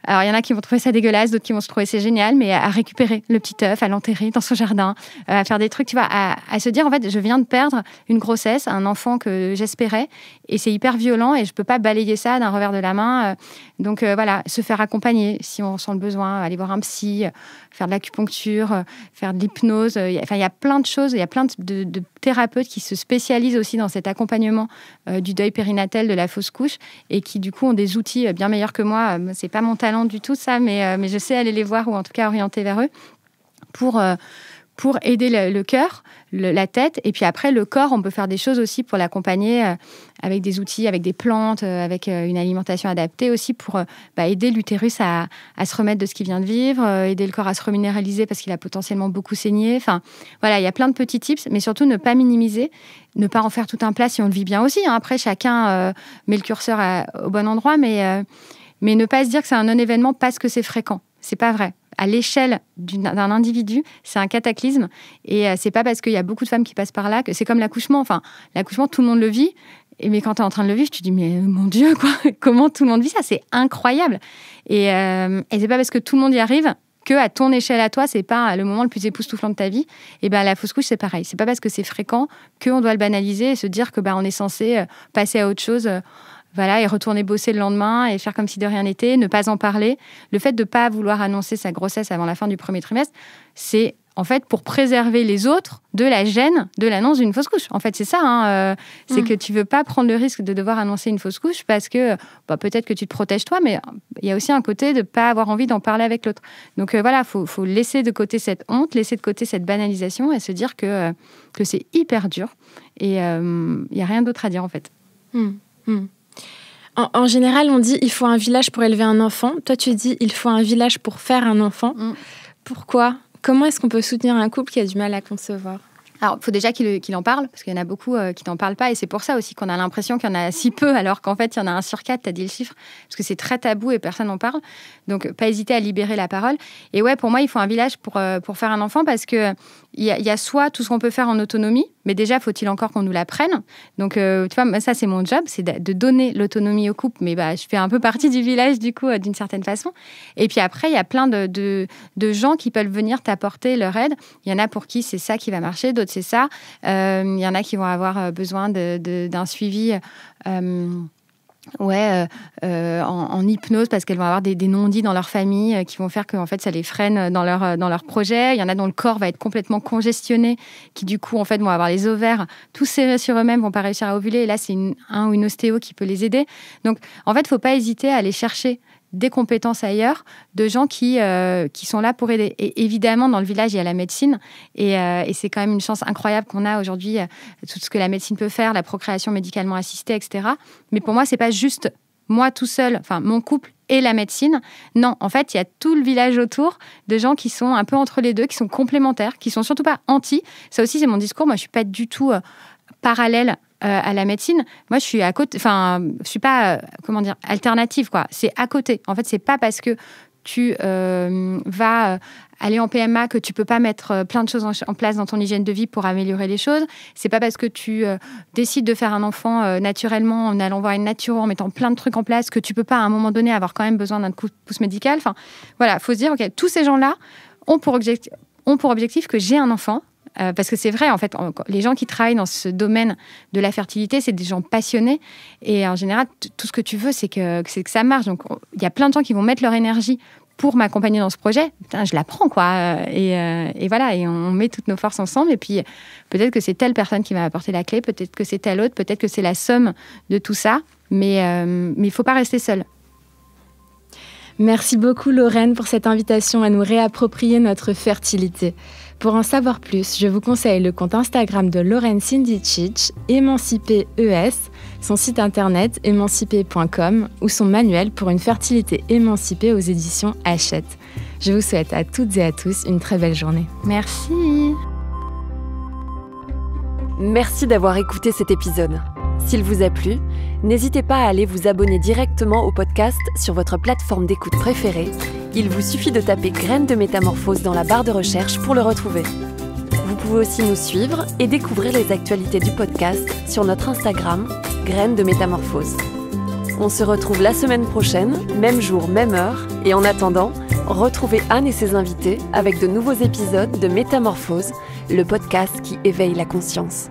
S4: Alors, il y en a qui vont trouver ça dégueulasse, d'autres qui vont se trouver c'est génial, mais à récupérer le petit œuf, à l'enterrer dans son jardin, à faire des trucs, tu vois, à se dire, en fait, je viens de perdre une grossesse, un enfant que j'espérais, et c'est hyper violent, et je peux pas balayer ça d'un revers de la main. Donc, voilà, se faire accompagner. s'accompagner si on ressent le besoin, aller voir un psy, faire de l'acupuncture, faire de l'hypnose. Il y a plein de choses, il y a plein de thérapeutes qui se spécialisent aussi dans cet accompagnement du deuil périnatal, de la fausse couche, et qui du coup ont des outils bien meilleurs que moi. C'est pas mon talent du tout ça, mais je sais aller les voir ou en tout cas orienter vers eux pour aider le cœur, la tête, et puis après le corps, on peut faire des choses aussi pour l'accompagner avec des outils, avec des plantes, avec une alimentation adaptée aussi pour aider l'utérus à se remettre de ce qu'il vient de vivre, aider le corps à se reminéraliser parce qu'il a potentiellement beaucoup saigné. Enfin, voilà, il y a plein de petits tips, mais surtout ne pas minimiser, ne pas en faire tout un plat si on le vit bien aussi. Après, chacun met le curseur au bon endroit, mais ne pas se dire que c'est un non-événement parce que c'est fréquent. C'est pas vrai. À l'échelle d'un individu, c'est un cataclysme. Et c'est pas parce qu'il y a beaucoup de femmes qui passent par là que c'est comme l'accouchement. Enfin, l'accouchement, tout le monde le vit. Mais quand tu es en train de le vivre, tu te dis, mais mon Dieu, quoi, comment tout le monde vit ça? C'est incroyable. Et c'est pas parce que tout le monde y arrive que à ton échelle à toi, c'est pas le moment le plus époustouflant de ta vie. Et la fausse couche, c'est pareil. C'est pas parce que c'est fréquent qu'on doit le banaliser et se dire que on est censé passer à autre chose. Voilà, et retourner bosser le lendemain et faire comme si de rien n'était, ne pas en parler. Le fait de ne pas vouloir annoncer sa grossesse avant la fin du premier trimestre, c'est en fait pour préserver les autres de la gêne de l'annonce d'une fausse couche. En fait, c'est ça. C'est que tu ne veux pas prendre le risque de devoir annoncer une fausse couche parce que peut-être que tu te protèges toi, mais il y a aussi un côté de ne pas avoir envie d'en parler avec l'autre. Donc voilà, faut laisser de côté cette honte, laisser de côté cette banalisation et se dire que c'est hyper dur. Et il n'y a rien d'autre à dire en fait.
S3: En général, on dit il faut un village pour élever un enfant. Toi, tu dis il faut un village pour faire un enfant. Pourquoi ? Comment est-ce qu'on peut soutenir un couple qui a du mal à concevoir ?
S4: Alors, il faut déjà qu'il en parle, parce qu'il y en a beaucoup qui n'en parlent pas. Et c'est pour ça aussi qu'on a l'impression qu'il y en a si peu, alors qu'en fait, il y en a 1 sur 4, tu as dit le chiffre, parce que c'est très tabou et personne n'en parle. Donc, pas hésiter à libérer la parole. Et ouais, pour moi, il faut un village pour faire un enfant, parce qu'il y a soit tout ce qu'on peut faire en autonomie, mais déjà, faut-il encore qu'on nous l'apprenne. Donc, tu vois, ça, c'est mon job, c'est de donner l'autonomie au couple. Mais je fais un peu partie du village, du coup, d'une certaine façon. Et puis après, il y a plein de gens qui peuvent venir t'apporter leur aide. Il y en a pour qui c'est ça qui va marcher, d'autres, c'est ça. Il y en a qui vont avoir besoin d'un suivi... en hypnose parce qu'elles vont avoir des non-dits dans leur famille qui vont faire que en fait ça les freine dans leur projet. Il y en a dont le corps va être complètement congestionné, qui du coup en fait vont avoir les ovaires tous serrés sur eux-mêmes, vont pas réussir à ovuler. Et là c'est un ou une ostéo qui peut les aider. Donc en fait faut pas hésiter à aller chercher des compétences ailleurs, de gens qui sont là pour aider. Et évidemment, dans le village, il y a la médecine. Et c'est quand même une chance incroyable qu'on a aujourd'hui, tout ce que la médecine peut faire, la procréation médicalement assistée, etc. Mais pour moi, c'est pas juste moi tout seul, enfin mon couple et la médecine. Non, en fait, il y a tout le village autour de gens qui sont un peu entre les deux, qui sont complémentaires, qui sont surtout pas anti. Ça aussi, c'est mon discours. Moi, je suis pas du tout parallèle à la médecine. Moi, je suis à côté. Enfin, je suis pas alternative quoi. C'est à côté. En fait, c'est pas parce que tu vas aller en PMA que tu peux pas mettre plein de choses en place dans ton hygiène de vie pour améliorer les choses. C'est pas parce que tu décides de faire un enfant naturellement en allant voir une naturo, en mettant plein de trucs en place, que tu peux pas à un moment donné avoir quand même besoin d'un coup de pouce médical. Enfin, voilà, faut se dire, ok, tous ces gens-là ont pour objectif que j'ai un enfant. Parce que c'est vrai, en fait, les gens qui travaillent dans ce domaine de la fertilité, c'est des gens passionnés. Et en général, tout ce que tu veux, c'est que ça marche. Donc, il y a plein de gens qui vont mettre leur énergie pour m'accompagner dans ce projet. Putain, je la prends, quoi. Et voilà, et on met toutes nos forces ensemble. Et puis, peut-être que c'est telle personne qui va apporter la clé, peut-être que c'est telle autre, peut-être que c'est la somme de tout ça. Mais il ne faut pas rester seul.
S3: Merci beaucoup, Lorraine, pour cette invitation à nous réapproprier notre fertilité. Pour en savoir plus, je vous conseille le compte Instagram de Lorraine Sindicic, Émancipée ES, son site internet émancipée.com ou son manuel pour une fertilité émancipée aux éditions Hachette. Je vous souhaite à toutes et à tous une très belle journée.
S4: Merci.
S2: Merci d'avoir écouté cet épisode. S'il vous a plu, n'hésitez pas à aller vous abonner directement au podcast sur votre plateforme d'écoute préférée. Il vous suffit de taper Graines de Métamorphose dans la barre de recherche pour le retrouver. Vous pouvez aussi nous suivre et découvrir les actualités du podcast sur notre Instagram, Graines de Métamorphose. On se retrouve la semaine prochaine, même jour, même heure, et en attendant, retrouvez Anne et ses invités avec de nouveaux épisodes de Métamorphose, le podcast qui éveille la conscience.